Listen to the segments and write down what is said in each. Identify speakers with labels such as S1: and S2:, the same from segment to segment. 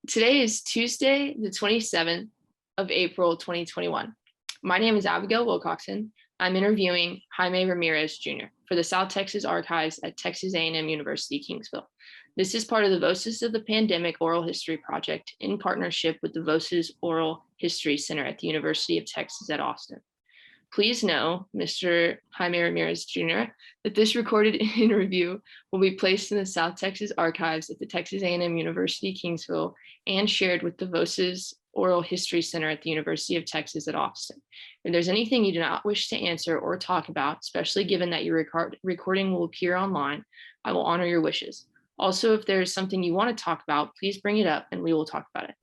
S1: Today is Tuesday, the 27th of April, 2021. My name is Abigail Wilcoxon. I'm interviewing Jaime Ramirez Jr. for the South Texas Archives at Texas A&M University, Kingsville. This is part of the Voces of the Pandemic Oral History Project in partnership with the Voces Oral History Center at the University of Texas at Austin. Please know, Mr. Jaime Ramirez Jr., that this recorded interview will be placed in the South Texas Archives at the Texas A&M University, Kingsville, and shared with the Voces Oral History Center at the University of Texas at Austin. If there's anything you do not wish to answer or talk about, especially given that your recording will appear online, I will honor your wishes. Also, if there is something you want to talk about, please bring it up and we will talk about it.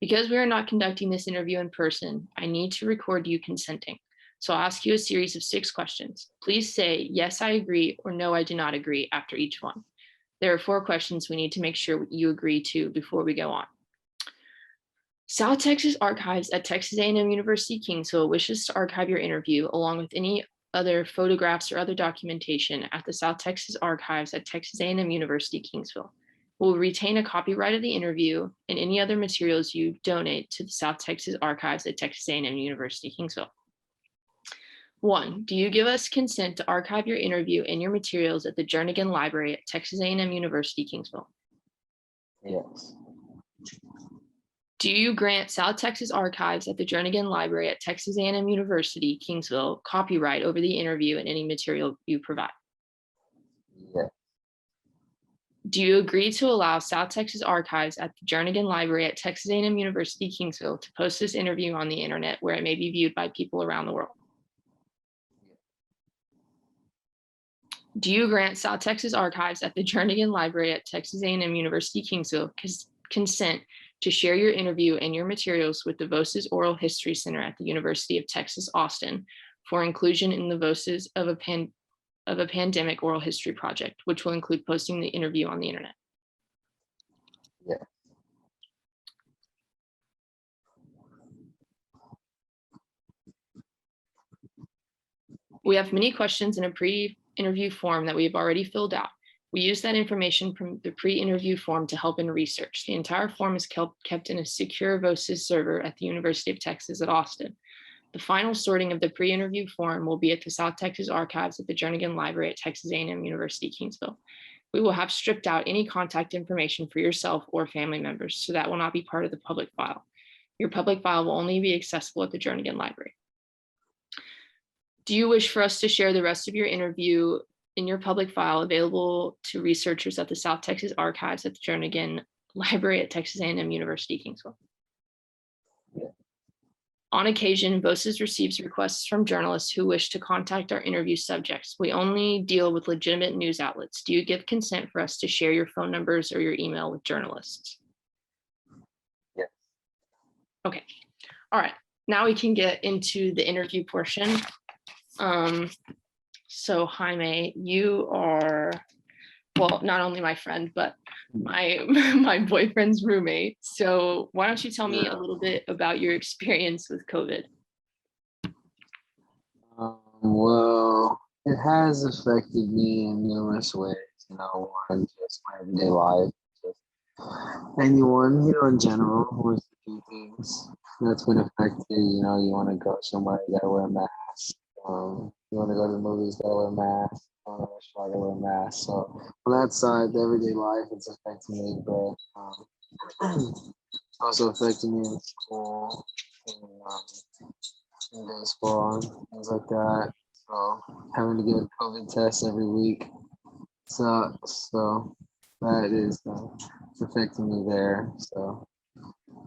S1: Because we are not conducting this interview in person, I need to record you consenting. So I'll ask you a series of 6 questions. Please say, yes, I agree, or no, I do not agree after each one. There are 4 questions we need to make sure you agree to before we go on. South Texas Archives at Texas A&M University, Kingsville wishes to archive your interview along with any other photographs or other documentation at the South Texas Archives at Texas A&M University, Kingsville. We'll retain a copyright of the interview and any other materials you donate to the South Texas Archives at Texas A&M University, Kingsville. 1, do you give us consent to archive your interview and your materials at the Jernigan Library at Texas A&M University, Kingsville?
S2: Yes.
S1: Do you grant South Texas Archives at the Jernigan Library at Texas A&M University, Kingsville, copyright over the interview and any material you provide?
S2: Yes.
S1: Do you agree to allow South Texas Archives at the Jernigan Library at Texas A&M University, Kingsville to post this interview on the internet where it may be viewed by people around the world? Do you grant South Texas Archives at the Jernigan Library at Texas A&M University, Kingsville consent to share your interview and your materials with the Voces Oral History Center at the University of Texas, Austin for inclusion in the Voces of a Pandemic Oral History Project, which will include posting the interview on the internet?
S2: Yeah.
S1: We have many questions in a pre-interview form that we have already filled out. We use that information from the pre-interview form to help in research. The entire form is kept in a secure Voces server at the University of Texas at Austin. The final sorting of the pre-interview form will be at the South Texas Archives at the Jernigan Library at Texas A&M University, Kingsville. We will have stripped out any contact information for yourself or family members, so that will not be part of the public file. Your public file will only be accessible at the Jernigan Library. Do you wish for us to share the rest of your interview in your public file available to researchers at the South Texas Archives at the Jernigan Library at Texas A&M University, Kingsville?
S2: Yeah.
S1: On occasion, Voces receives requests from journalists who wish to contact our interview subjects. We only deal with legitimate news outlets. Do you give consent for us to share your phone numbers or your email with journalists?
S2: Yes.
S1: Okay. All right. Now we can get into the interview portion. So Jaime, you are, well, not only my friend, but my boyfriend's roommate. So why don't you tell me a little bit about your experience with COVID?
S2: Well, it has affected me in numerous ways. One, just my everyday life, just anyone, in general who wants to do things that's been affected. You want to go somewhere, you gotta wear a mask. You want to go to the movies, gotta wear a mask. I gotta wear a mask. So on that side, the everyday life, it's affecting me, but it's also affecting me in school, in baseball, and things like that. So having to get a COVID test every week sucks. So that is it's affecting me there. So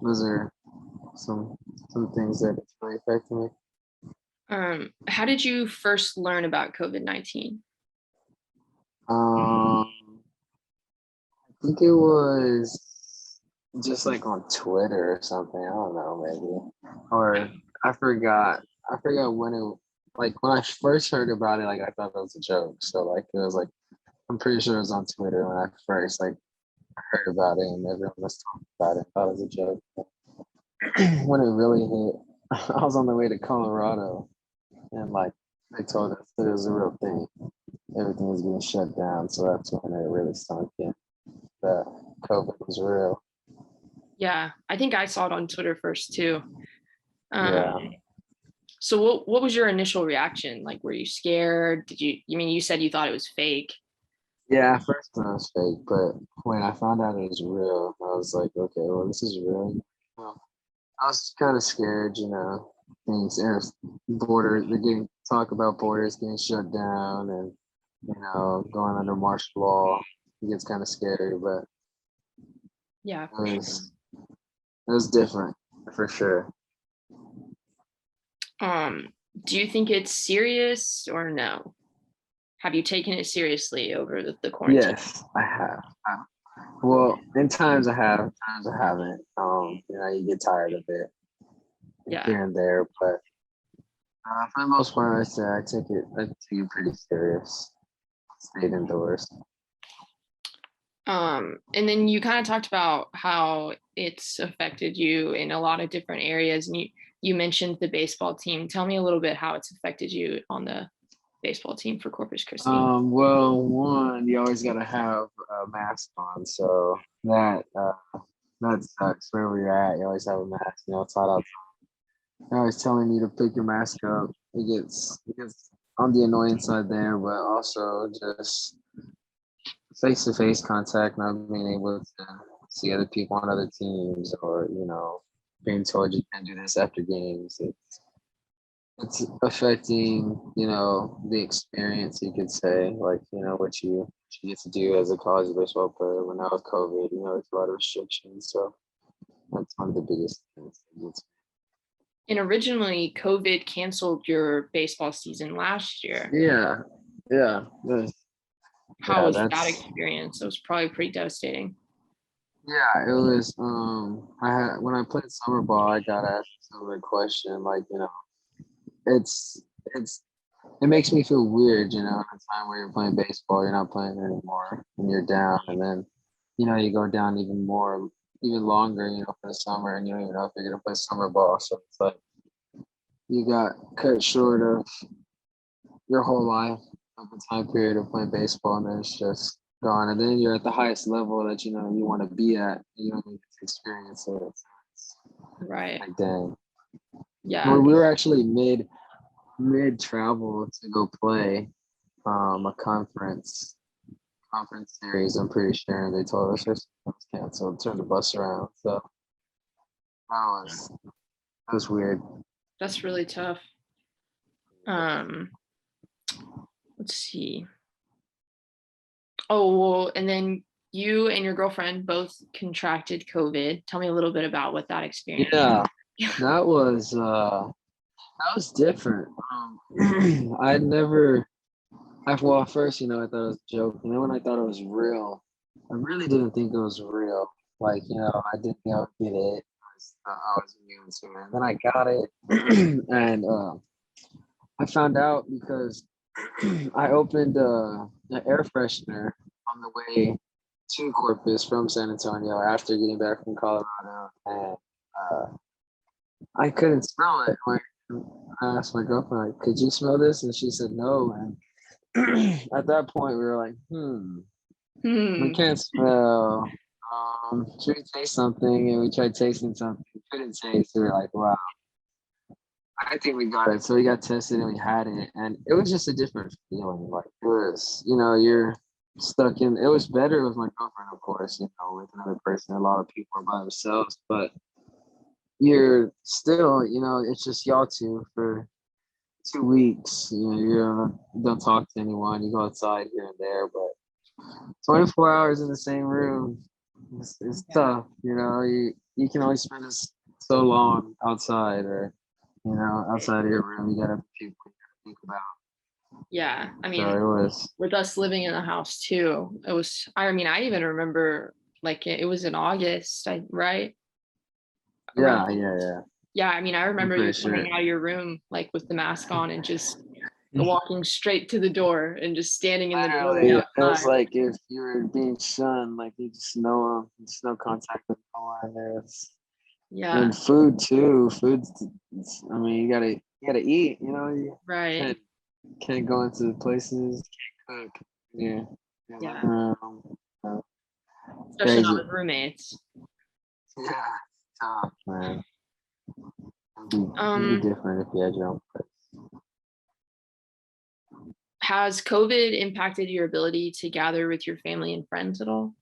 S2: those are some things that it's really affecting me.
S1: How did you first learn about COVID-19?
S2: I think it was just like on Twitter or something. I don't know, maybe. Or I forgot when when I first heard about it, I thought it was a joke. So it was I'm pretty sure it was on Twitter when I first heard about it and everyone was talking about it. I thought it was a joke. When it really hit, I was on the way to Colorado and they told us that it was a real thing. Everything was being shut down. So that's when it really sunk in that COVID was real.
S1: Yeah, I think I saw it on Twitter first too.
S2: Yeah.
S1: So what was your initial reaction? Like, were you scared? I mean, you said you thought it was fake.
S2: Yeah, at first I was fake, but when I found out it was real, I was like, okay, well, this is real. Well, I was kind of scared, things, borders, they're getting talk about borders getting shut down and, going under martial law. It gets kind of scary, but
S1: Yeah,
S2: it
S1: for sure.
S2: was different for sure.
S1: Do you think it's serious or no? Have you taken it seriously over the quarantine?
S2: Yes, I have. Well, in times I have, times I haven't. You get tired of it
S1: Yeah.
S2: here and there, but for the most part, I say I take it pretty serious. Stayed indoors.
S1: And then you kind of talked about how it's affected you in a lot of different areas, and you mentioned the baseball team. Tell me a little bit how it's affected you on the baseball team for Corpus Christi.
S2: Well, one, you always gotta have a mask on, so that sucks. Wherever you're at, you always have a mask. It's hot outside. They're always telling you to pick your mask up. It gets on the annoying side there, but also just face-to-face contact, not being able to see other people on other teams, or being told you can't do this after games. It's affecting the experience, you could say, like what you get to do as a college baseball player. When now with COVID, there's a lot of restrictions, so that's one of the biggest things.
S1: And originally, COVID canceled your baseball season last year.
S2: Yeah, yeah,
S1: How was that
S2: that's
S1: experience? It was probably pretty devastating.
S2: yeah. It was. I had when I played summer ball, I got asked a similar question. Like, it's it's it makes me feel weird, at a time where you're playing baseball, you're not playing anymore, and you're down, and then you go down even more, even longer, for the summer, and you don't even know if you're gonna play summer ball. So it's like you got cut short of your whole life of the time period of playing baseball, and then it's just gone. And then you're at the highest level that you want to be at, and you don't get to experience it. It's
S1: Right.
S2: like, dang.
S1: Yeah.
S2: Well, we were actually mid travel to go play a conference series, I'm pretty sure, and they told us it was canceled, turn the bus around. So that was weird.
S1: That's really tough. Um, let's see. Oh, well, and then you and your girlfriend both contracted COVID. Tell me a little bit about what that experience.
S2: Yeah, that was different. I'd never well, at first, I thought it was a joke. And then when I thought it was real, I really didn't think it was real. Like, I didn't think I would get it. I was immune to it. And then I got it. And I found out because I opened an air freshener on the way to Corpus from San Antonio after getting back from Colorado. And uh, I couldn't smell it. I asked my girlfriend, like, could you smell this? And she said no. And at that point, we were like, we can't smell. Should we taste something? And we tried tasting something. We couldn't taste. We were like, wow, I think we got it. So we got tested and we had it. And it was just a different feeling. Like, it was, you're stuck in. It was better with my girlfriend, of course, with another person. A lot of people are by themselves. But you're still, it's just y'all two for 2 weeks. You don't talk to anyone. You go outside here and there, but 24 hours in the same room, it's tough. You can only spend so long outside, or outside of your room. You gotta people you gotta think about.
S1: Yeah, I
S2: So
S1: mean,
S2: it was.
S1: with us living in the house too, it was. I mean, I even remember like it was in August, right?
S2: Yeah,
S1: Around.
S2: yeah.
S1: Yeah, I mean, I
S2: I'm
S1: remember you
S2: pretty sure.
S1: coming out of your room like with the mask on and just walking straight to the door and just standing in the doorway
S2: Literally, it was
S1: outside.
S2: like if you were being shunned, like you just no contact with no one.
S1: Yeah,
S2: And food too. I mean, you gotta eat. You
S1: right.
S2: can't can't go into places, can't cook. Yeah.
S1: Yeah,
S2: Um, uh,
S1: especially not
S2: crazy.
S1: with roommates.
S2: Yeah, tough, man. It'd be
S1: Um,
S2: different if you had your own place.
S1: has COVID impacted your ability to gather with your family and friends at all?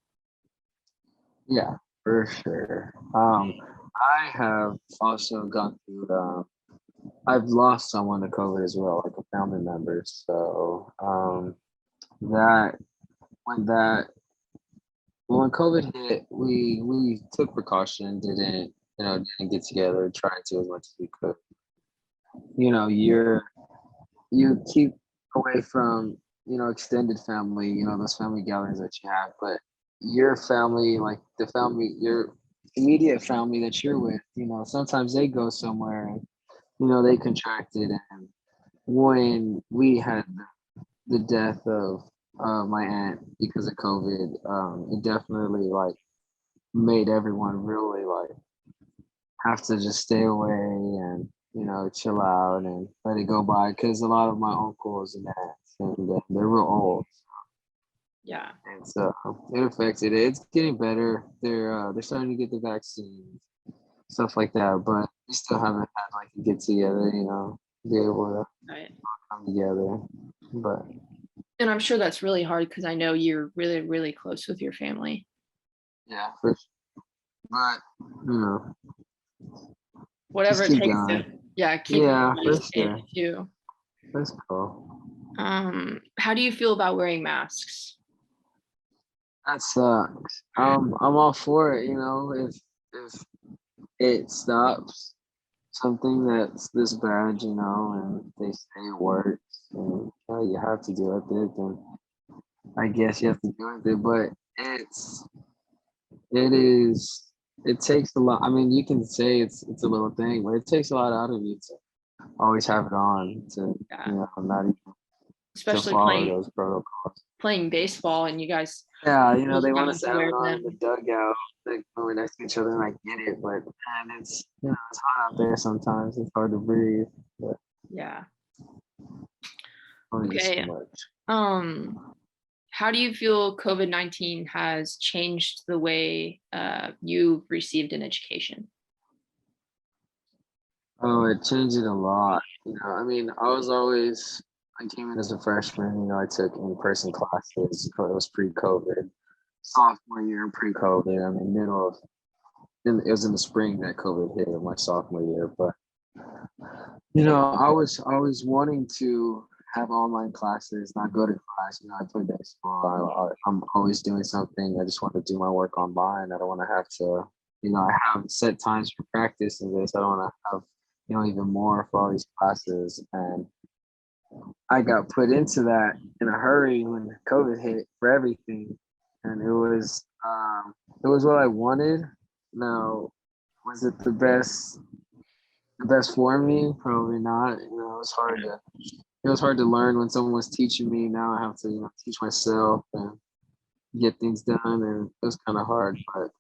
S2: Yeah, for sure. I have also gone through. I've lost someone to COVID as well, like a family member. So that when that when COVID hit, we took precaution, didn't get together, tried to as much as we could. You know, you keep away from extended family, those family gatherings that you have, but your family, like the family, your immediate family that you're with, sometimes they go somewhere and they contracted. And when we had the death of my aunt because of COVID, it definitely like made everyone really like have to just stay away and chill out and let it go by, because a lot of my uncles and aunts, and they're real old,
S1: Yeah.
S2: and so it affected it. It's getting better. They're starting to get the vaccines, stuff like that, but we still haven't had like a get together, be able to
S1: Right.
S2: come together. But
S1: And I'm sure that's really hard because I know you're really, really close with your family.
S2: yeah, for sure. But
S1: Whatever
S2: just
S1: it
S2: keep
S1: takes to,
S2: going.
S1: yeah, keep
S2: Yeah, for
S1: everybody safe
S2: sure.
S1: too.
S2: That's cool.
S1: How do you feel about wearing masks?
S2: That sucks. I'm all for it. If it stops something that's this bad, and they say it works, and you have to do it, then I guess you have to do it. But it is, it takes a lot. I mean, you can say it's a little thing, but it takes a lot out of you to always have it on, to
S1: Yeah,
S2: not even to
S1: especially
S2: follow those protocols.
S1: playing baseball and you guys
S2: Yeah,
S1: really
S2: they want
S1: have
S2: us
S1: to
S2: to have
S1: wear
S2: it on in the
S1: them.
S2: dugout, like when we're next to each other, and I get it, but man, it's hot out there sometimes. It's hard to breathe, but
S1: Yeah.
S2: only so
S1: Okay.
S2: much.
S1: How do you feel COVID-19 has changed the way you've received an education?
S2: Oh, it changed it a lot. I mean, I came in as a freshman. I took in-person classes. It was pre-COVID, sophomore year and pre-COVID. I mean, it was in the spring that COVID hit my sophomore year, but I was wanting to have online classes, not go to class. I play baseball. I'm always doing something. I just want to do my work online. I don't want to have to, I have set times for practice and this. I don't want to have, even more for all these classes. And I got put into that in a hurry when COVID hit for everything. And it was what I wanted. Now, was it the best for me? Probably not. It was hard to learn when someone was teaching me. Now I have to, teach myself and get things done, and it was kind of hard. But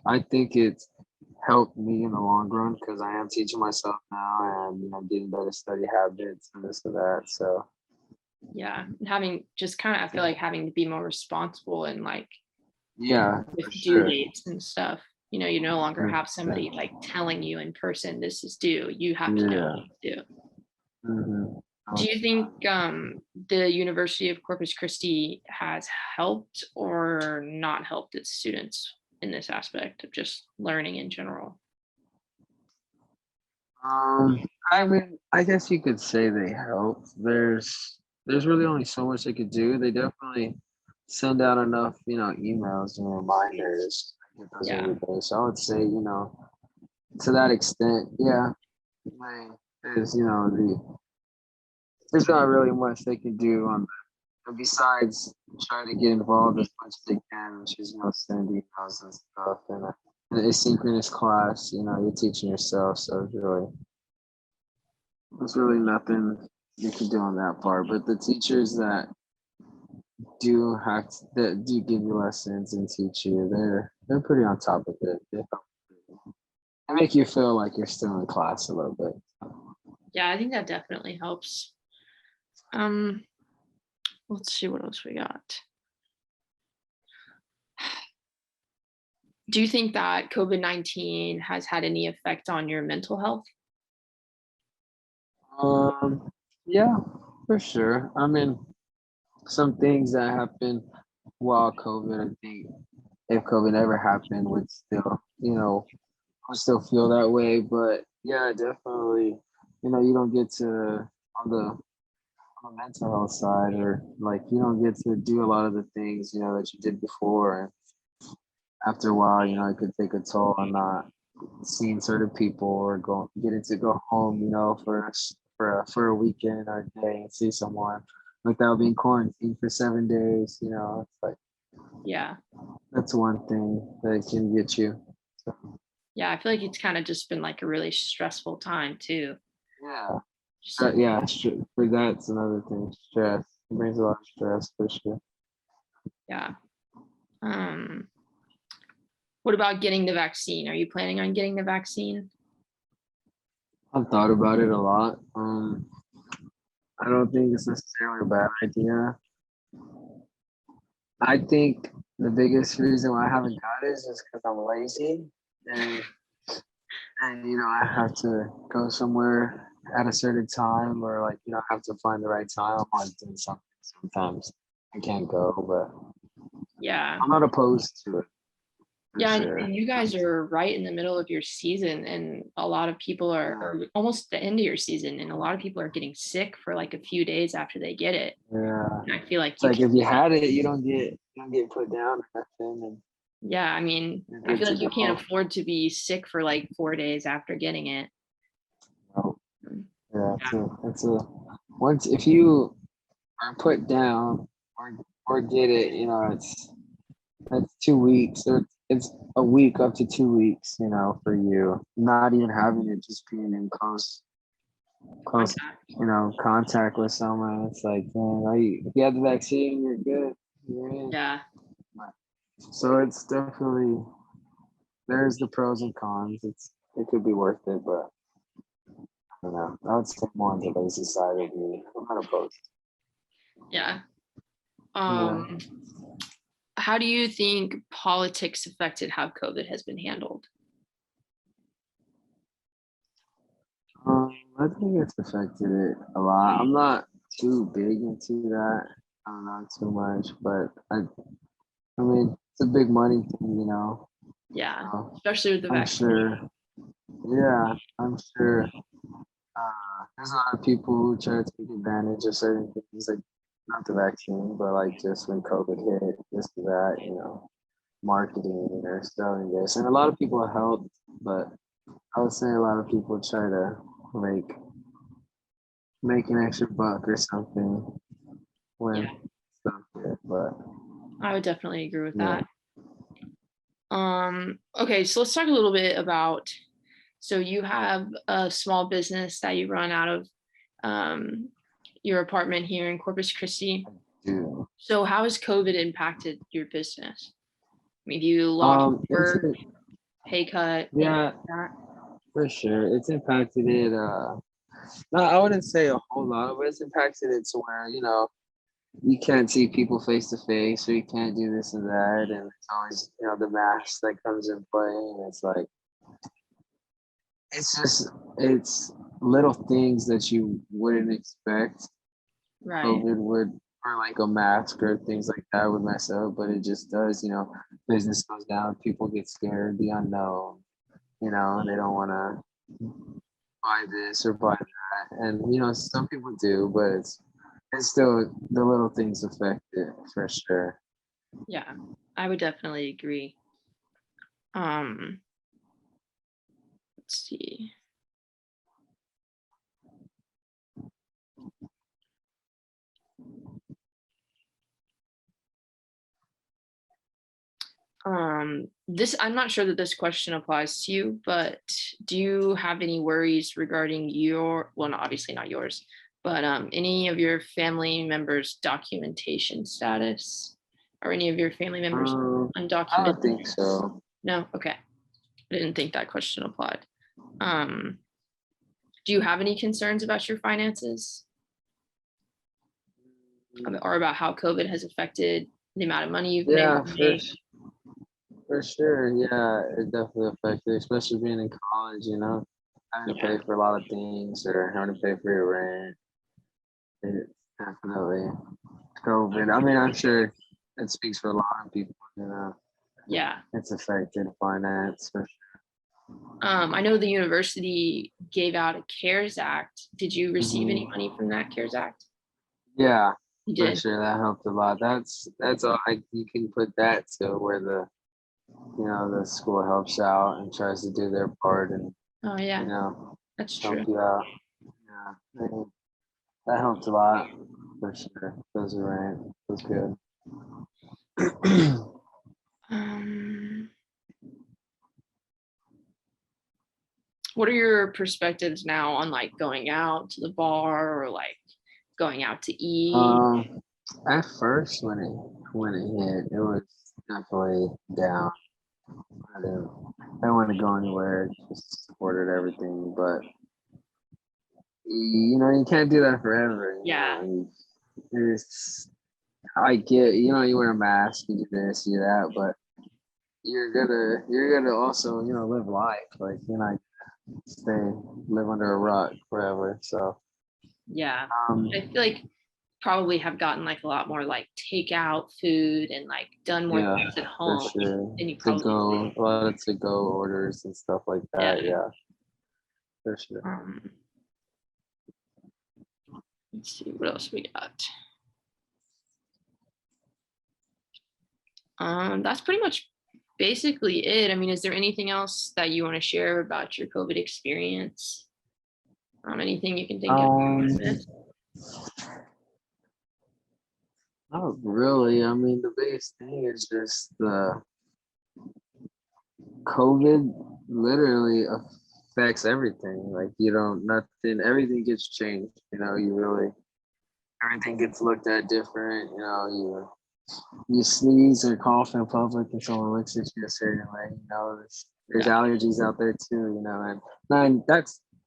S2: I think it's helped me in the long run, because I am teaching myself now, and getting better study habits and this and that. So
S1: Yeah, having just kind of, I feel like having to be more responsible and like
S2: yeah,
S1: with
S2: for
S1: due
S2: sure.
S1: dates and stuff. You no longer have somebody
S2: 100%.
S1: like telling you in person this is due. You have to know
S2: Yeah.
S1: what it's due.
S2: Mm-hmm.
S1: Do you think the University of Corpus Christi has helped or not helped its students in this aspect of just learning in general?
S2: I mean, I guess you could say they help. There's really only so much they could do. They definitely send out enough, emails and reminders. I get those
S1: Yeah,
S2: every day. So I would say, to that extent, yeah, they, there's not really much they can do on that, besides trying to get involved as much as they can, which is, send emails and stuff, and an asynchronous class. You're teaching yourself, so there's really nothing you can do on that part. But the teachers that that do give you lessons and teach you, they're pretty on top of it. They make you feel like you're still in class a little bit.
S1: yeah, I think that definitely helps. Um, let's see what else we got. Do you think that COVID-19 has had any effect on your mental health?
S2: Um, yeah, for sure. I mean, some things that happened while COVID, I think if COVID never happened, would still, would still feel that way. But yeah, definitely, you don't get to on the mental health side, or like you don't get to do a lot of the things that you did before. And after a while, it could take a toll on not seeing certain people or getting to go home, for a weekend or a day and see someone without being quarantined for 7 days. It's like
S1: Yeah.
S2: that's one thing that can get you. So,
S1: Yeah, I feel like it's kind of just been like a really stressful time too.
S2: yeah,
S1: Just like,
S2: yeah. For that's another thing. Stress, it brings a lot of stress for sure.
S1: yeah. Um, what about getting the vaccine? Are you planning on getting the vaccine?
S2: I've thought about it a lot. I don't think it's necessarily a bad idea. I think the biggest reason why I haven't got it is just because I'm lazy, and I have to go somewhere at a certain time, or like I have to find the right time. I'm always doing something. Sometimes I can't go, but
S1: Yeah.
S2: I'm not opposed to it for
S1: Yeah,
S2: sure.
S1: and you guys are right in the middle of your season, and a lot of people are,
S2: Yeah,
S1: or almost the end of your season, and a lot of people are getting sick for like a few days after they get it.
S2: yeah.
S1: And I feel like
S2: It's
S1: you
S2: like
S1: can,
S2: if you had it, you don't get put down or nothing, and
S1: yeah, I mean,
S2: you're
S1: I
S2: good
S1: feel
S2: to
S1: like you can't
S2: go.
S1: afford to be sick for like 4 days after getting it.
S2: Oh,
S1: Mm,
S2: yeah,
S1: yeah,
S2: it's a once if you are put down or get it, that's 2 weeks, or it's a week up to 2 weeks, for you not even having it, just being in close,
S1: contact.
S2: contact with someone. It's like, man, if you have the vaccine, you're good. You're in.
S1: Yeah,
S2: So it's definitely there's the pros and cons. It could be worth it, but I don't know. I would say more on the lazy side of me. I'm not opposed.
S1: yeah.
S2: Yeah.
S1: Um, how do you think politics affected how COVID has been handled?
S2: I think it's affected it a lot. I'm not too big into that. I don't know too much, but I mean, it's a big money thing.
S1: Yeah,
S2: So
S1: especially with the
S2: I'm
S1: vaccine.
S2: sure. Yeah, I'm sure. There's a lot of people who try to take advantage of certain things, like not the vaccine, but like just when COVID hit, this to that, marketing or selling this, and a lot of people helped, but I would say a lot of people try to like make an extra buck or something
S1: Yeah,
S2: when stuff hit, but
S1: I would definitely agree with
S2: yeah.
S1: that. Okay, so let's talk a little bit about, so you have a small business that you run out of um, your apartment here in Corpus Christi.
S2: Yeah.
S1: So how has COVID impacted your business? I mean, you lost
S2: It's
S1: work, pay cut, anything
S2: yeah,
S1: like that?
S2: for sure. It's impacted it. No, I wouldn't say a whole lot, but it's impacted it to where you can't see people face to face, or you can't do this and that, and it's always the mask that comes in play, and it's like it's little things that you wouldn't expect
S1: Right.
S2: COVID would, or like a mask or things like that would mess up, but it just does. Business goes down, people get scared, the unknown. They don't want to buy this or buy that, and some people do, but it's still the little things affect it for sure.
S1: Yeah, I would definitely agree. Um, let's see. This, I'm not sure that this question applies to you, but do you have any worries regarding your, well, obviously not yours, but any of your family members' documentation status, or any of your family members
S2: I don't
S1: undocumented?
S2: think so.
S1: No? Okay. I didn't think that question applied. Um, do you have any concerns about your finances, or about how COVID has affected the amount of money you've been able
S2: Yeah,
S1: to
S2: for
S1: make?
S2: For sure, yeah, it definitely affected, especially being in college, having to
S1: Yeah.
S2: pay for a lot of things or having to pay for your rent. It definitely COVID. I mean, I'm sure it speaks for a lot of people,
S1: Yeah.
S2: it's affected finance for
S1: I know the university gave out a CARES Act. Did you
S2: sure.
S1: receive any money from that CARES Act?
S2: Yeah,
S1: You
S2: for
S1: did.
S2: sure. That helped a lot. That's all you can put that to where the school helps out and tries to do their part and,
S1: Oh
S2: you
S1: yeah,
S2: know,
S1: that's
S2: help
S1: true.
S2: you out. Yeah. That helped a lot for sure. Those are right. Was good.
S1: Um, what are your perspectives now on like going out to the bar or like going out to eat?
S2: um, at first when it hit, it was definitely down. I didn't want to go anywhere. Just supported everything, but you can't do that forever.
S1: Yeah,
S2: It's I get you wear a mask, you do this, you do that, but you're gonna also live life like stay live under a rock forever. So
S1: yeah.
S2: um
S1: I feel like probably have gotten like a lot more like takeout food and like done more
S2: yeah,
S1: things at
S2: for
S1: home
S2: sure.
S1: than you
S2: To
S1: probably
S2: go a lot of to go orders and stuff like
S1: yeah.
S2: that. Yeah, for sure.
S1: Um, let's see what else we got. That's pretty much basically it. I mean, is there anything else that you want to share about your COVID experience? Anything you can think of?
S2: Um, Not really. I mean, the biggest thing is just the COVID literally affects everything. Like nothing, everything gets changed. Everything gets looked at different. You sneeze or cough in public and someone looks at you a certain way. There's
S1: Yeah,
S2: allergies out there too. And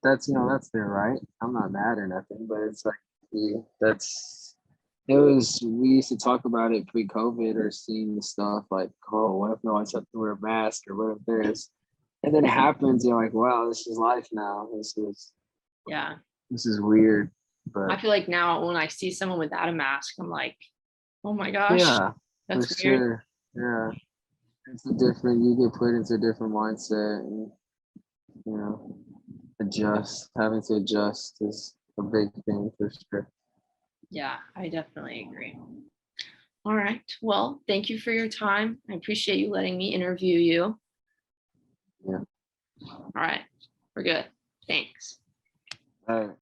S2: that's their right. I'm not mad or nothing, but it's like we used to talk about it pre-COVID or seeing the stuff like, oh, what if no one's have to wear a mask or what if there's, and then it happens. You're like, wow, this is life now.
S1: yeah.
S2: This is weird,
S1: I
S2: but
S1: feel like now when I see someone without a mask, I'm like, oh my gosh,
S2: yeah, for
S1: that's weird.
S2: sure. Yeah, it's a different. You get put into a different mindset, and you know, Having to adjust is a big thing for sure.
S1: Yeah, I definitely agree. All right. Well, thank you for your time. I appreciate you letting me interview you.
S2: Yeah.
S1: All right. We're good. Thanks.
S2: All right.